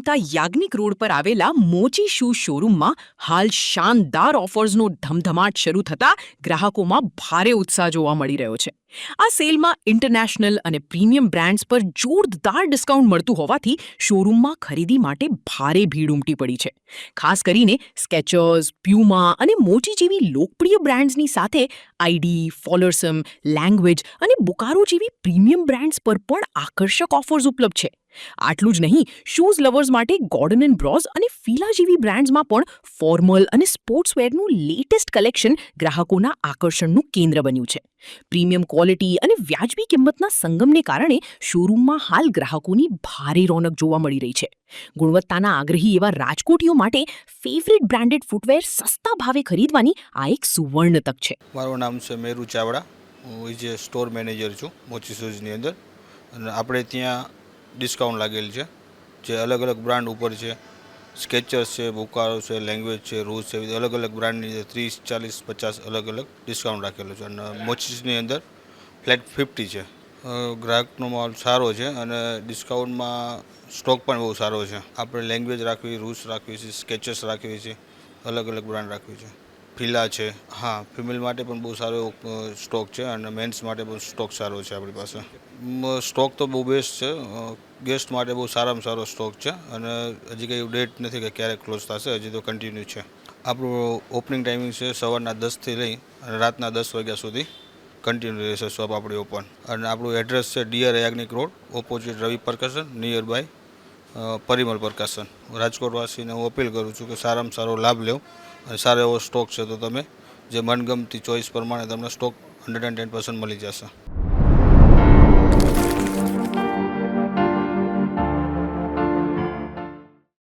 Kolkata Yagnik road પર આવેલા મોચી શૂ શોરૂમમાં હાલ શાનદાર ઓફર્સનો ધમધમાટ શરૂ થતાં ગ્રાહકોમાં ભારે ઉત્સાહ જોવા મળી રહ્યો છે. આ સેલમાં ઇન્ટરનેશનલ અને પ્રીમિયમ બ્રાન્ડ્સ પર જોરદાર ડિસ્કાઉન્ટ મળતું હોવાથી શોરૂમમાં ખરીદી માટે ભારે ભીડ ઉમટી પડી છે. ખાસ કરીને સ્કેચર્સ, પ્યુમા અને મોચી જેવી લોકપ્રિય બ્રાન્ડ્સની સાથે આઈડી, ફોલરસમ, લેંગ્વેજ અને બુકારો જેવી પ્રીમિયમ બ્રાન્ડ્સ પર પણ આકર્ષક ઓફર્સ ઉપલબ્ધ છે. આટલું જ નહીં, શૂઝ લવર્સ માટે ગોર્ડન એન્ડ બ્રોઝ અને ફીલા જેવી બ્રાન્ડ્સમાં પણ ફોર્મલ અને સ્પોર્ટ્સવેરનું લેટેસ્ટ કલેક્શન ગ્રાહકોના આકર્ષણનું કેન્દ્ર બન્યું છે. પ્રીમિયમ ક્વોલિટી અને વ્યાજબી કિંમતના સંગમને કારણે શોરૂમમાં હાલ ગ્રાહકોની ભારે રોનક જોવા મળી રહી છે. ગુણવત્તાના આગ્રહી એવા રાજકોટીઓ માટે ફેવરિટ બ્રાન્ડેડ ફૂટવેર સસ્તા ભાવે ખરીદવાની આ એક સુવર્ણ તક છે. મારું નામ છે મેરુ ચાવડા. હું જે સ્ટોર મેનેજર છું મોચી શૂઝની અંદર, અને આપણે ત્યાં ડિસ્કાઉન્ટ લાગેલ છે જે અલગ અલગ બ્રાન્ડ ઉપર છે. સ્કેચર્સ છે, બુકારો છે, લેંગ્વેજ છે, રૂઝ છે, એવી અલગ અલગ બ્રાન્ડની 30, 40, 50 અલગ અલગ ડિસ્કાઉન્ટ રાખેલું છે. અને મોચીસની અંદર ફ્લેટ 50 છે. ગ્રાહકનો માલ સારો છે અને ડિસ્કાઉન્ટમાં સ્ટોક પણ બહુ સારો છે. આપણે લેંગ્વેજ રાખવી, રૂઝ રાખવી છે, સ્કેચર્સ રાખવી છે, અલગ અલગ બ્રાન્ડ રાખવી છે. ફીલા છે, હા, ફિમેલ માટે પણ બહુ સારો સ્ટોક છે અને મેન્સ માટે પણ સ્ટોક સારો છે આપણી પાસે. સ્ટોક તો બહુ બેસ્ટ છે. ગેસ્ટ માટે બહુ સારામાં સારો સ્ટોક છે અને હજી કંઈ ડેટ નથી કે ક્યારે ક્લોઝ થશે, હજી તો કન્ટિન્યુ છે. આપણું ઓપનિંગ ટાઈમિંગ છે સવારના 10થી લઈ અને રાતના 10 વાગ્યા સુધી કન્ટિન્યુ રહેશે શોપ આપણી ઓપન. અને આપણું એડ્રેસ છે ડીઆર યાજ્ઞિક રોડ, ઓપોઝિટ રવિ પ્રકાશન, નિયર બાય પરિમલ પ્રકાશન. રાજકોટવાસીને હું અપીલ કરું છું કે સારામાં સારો લાભ લેવો અને સારો એવો સ્ટોક છે, તો તમે જે મનગમતી ચોઈસ પ્રમાણે તમને સ્ટોક 110% મળી જશે.